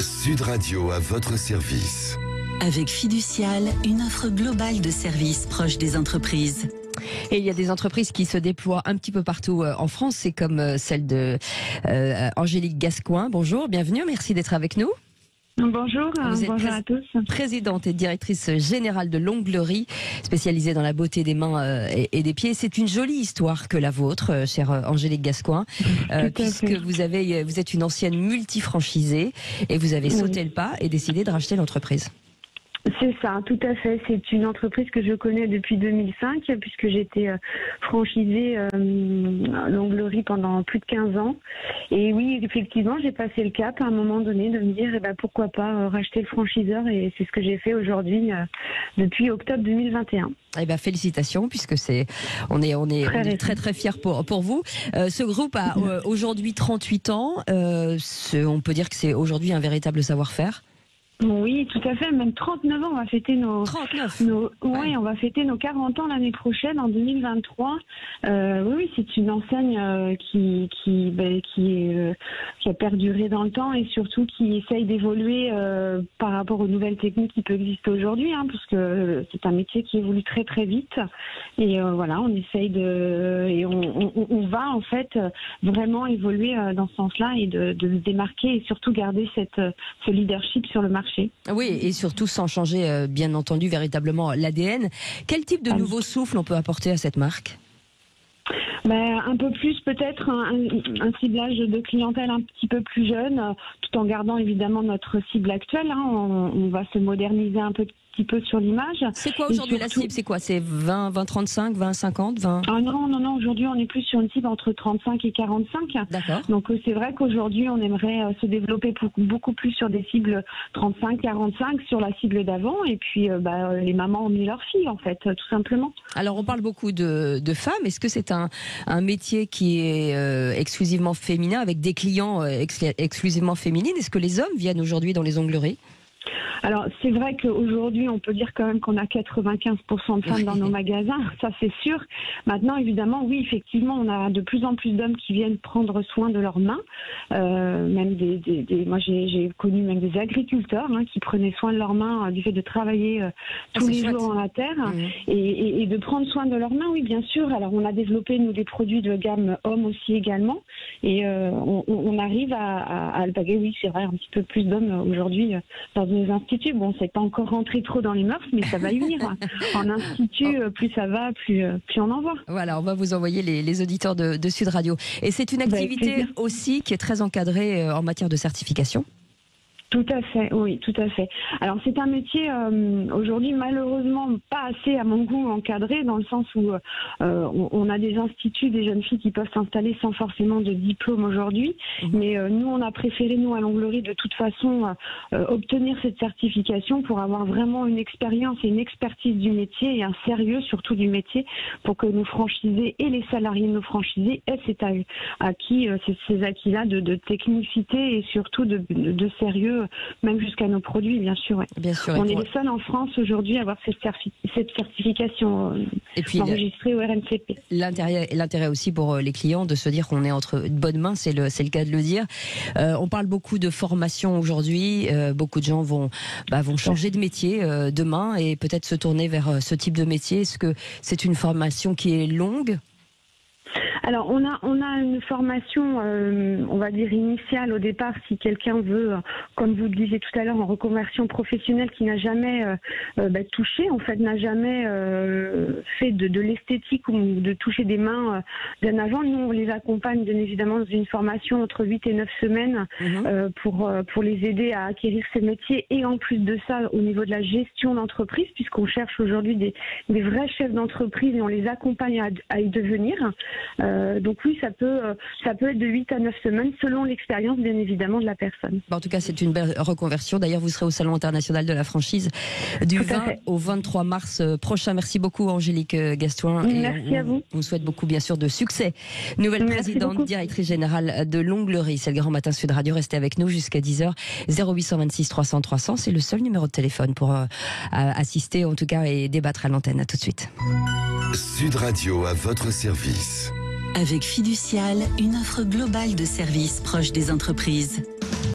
Sud Radio à votre service. Avec Fiducial, une offre globale de services proches des entreprises. Et il y a des entreprises qui se déploient un petit peu partout en France. C'est comme celle de Angélique Gascoin. Bonjour, bienvenue, merci d'être avec nous. Bonjour, bonjour à tous. Présidente et directrice générale de l'Onglerie, spécialisée dans la beauté des mains et des pieds. C'est une jolie histoire que la vôtre, chère Angélique Gascoin, puisque vous êtes une ancienne multifranchisée et vous avez sauté le pas et décidé de racheter l'entreprise. C'est ça, tout à fait. C'est une entreprise que je connais depuis 2005, puisque j'étais franchisée à l'Onglerie pendant plus de 15 ans. Et oui, effectivement, j'ai passé le cap à un moment donné de me dire pourquoi pas racheter le franchiseur, et c'est ce que j'ai fait aujourd'hui depuis octobre 2021. Félicitations, puisque on est très très fiers pour vous. Ce groupe a aujourd'hui 38 ans. On peut dire que c'est aujourd'hui un véritable savoir-faire. Oui, tout à fait. Même 39 ans, on va fêter Ouais. On va fêter nos 40 ans l'année prochaine, en 2023. Oui, c'est une enseigne qui a perduré dans le temps et surtout qui essaye d'évoluer par rapport aux nouvelles techniques qui peuvent exister aujourd'hui, parce que c'est un métier qui évolue très très vite. Et on essaye on va en fait vraiment évoluer dans ce sens-là et de se démarquer et surtout garder ce leadership sur le marché. Oui, et surtout sans changer, bien entendu, véritablement l'ADN. Quel type de nouveau souffle on peut apporter à cette marque ? Un peu plus peut-être un ciblage de clientèle un petit peu plus jeune, tout en gardant évidemment notre cible actuelle. On va se moderniser un petit peu sur l'image. C'est quoi aujourd'hui la cible ? C'est quoi ? C'est 20-35, 20-50, 20 ? Ah non, aujourd'hui on est plus sur une cible entre 35 et 45. D'accord. Donc c'est vrai qu'aujourd'hui on aimerait se développer beaucoup plus sur des cibles 35-45 sur la cible d'avant, et puis les mamans ont mis leurs filles en fait, tout simplement. Alors on parle beaucoup de femmes. Est-ce que c'est un métier qui est exclusivement féminin, avec des clients exclusivement féminines ? Est-ce que les hommes viennent aujourd'hui dans les ongleries ? Alors, c'est vrai qu'aujourd'hui, on peut dire quand même qu'on a 95% de femmes dans nos magasins, ça c'est sûr. Maintenant, évidemment, oui, effectivement, on a de plus en plus d'hommes qui viennent prendre soin de leurs mains. Même moi, j'ai connu même des agriculteurs qui prenaient soin de leurs mains du fait de travailler tous les jours dans la terre et de prendre soin de leurs mains, oui, bien sûr. Alors, on a développé, nous, des produits de gamme hommes aussi également. Et on arrive à alpaguer, oui, c'est vrai, un petit peu plus d'hommes aujourd'hui dans nos instituts. Bon, c'est pas encore rentré trop dans les mœurs, mais ça va y venir. En institut, plus ça va, plus on en voit. Voilà, on va vous envoyer les auditeurs de Sud Radio. Et c'est une activité aussi qui est très encadrée en matière de certification. Tout à fait, oui, tout à fait. Alors c'est un métier aujourd'hui malheureusement pas assez à mon goût encadré, dans le sens où on a des instituts, des jeunes filles qui peuvent s'installer sans forcément de diplôme aujourd'hui. Mais nous on a préféré, nous à l'Onglerie, de toute façon obtenir cette certification pour avoir vraiment une expérience et une expertise du métier et un sérieux surtout du métier, pour que nos franchisés et les salariés de nos franchisés aient ces acquis-là de technicité et surtout de sérieux, même jusqu'à nos produits, bien sûr. Ouais. Bien sûr. On est les seuls en France aujourd'hui à avoir cette certification enregistrée au RNCP. L'intérêt aussi pour les clients de se dire qu'on est entre de bonnes mains, c'est le cas de le dire. On parle beaucoup de formation aujourd'hui. Beaucoup de gens vont changer de métier demain et peut-être se tourner vers ce type de métier. Est-ce que c'est une formation qui est longue ? Alors on a une formation, on va dire initiale au départ, si quelqu'un veut, comme vous le disiez tout à l'heure, en reconversion professionnelle, qui n'a jamais touché, en fait, n'a jamais fait de l'esthétique ou de toucher des mains bien avant. Nous, on les accompagne bien évidemment dans une formation entre 8 et 9 semaines pour les aider à acquérir ces métiers, et en plus de ça, au niveau de la gestion d'entreprise, puisqu'on cherche aujourd'hui des vrais chefs d'entreprise et on les accompagne à y devenir. Donc oui, ça peut être de 8 à 9 semaines selon l'expérience bien évidemment de la personne. En tout cas, c'est une belle reconversion. D'ailleurs, vous serez au Salon international de la franchise du 20 au 23 mars prochain. Merci beaucoup Angélique Gascoin. Merci à vous. On vous souhaite beaucoup bien sûr de succès. Nouvelle présidente, directrice générale de l'Onglerie. C'est le Grand Matin Sud Radio. Restez avec nous jusqu'à 10h. 0826 300 300. C'est le seul numéro de téléphone pour assister en tout cas et débattre à l'antenne. À tout de suite. Sud Radio à votre service. Avec Fiducial, une offre globale de services proches des entreprises.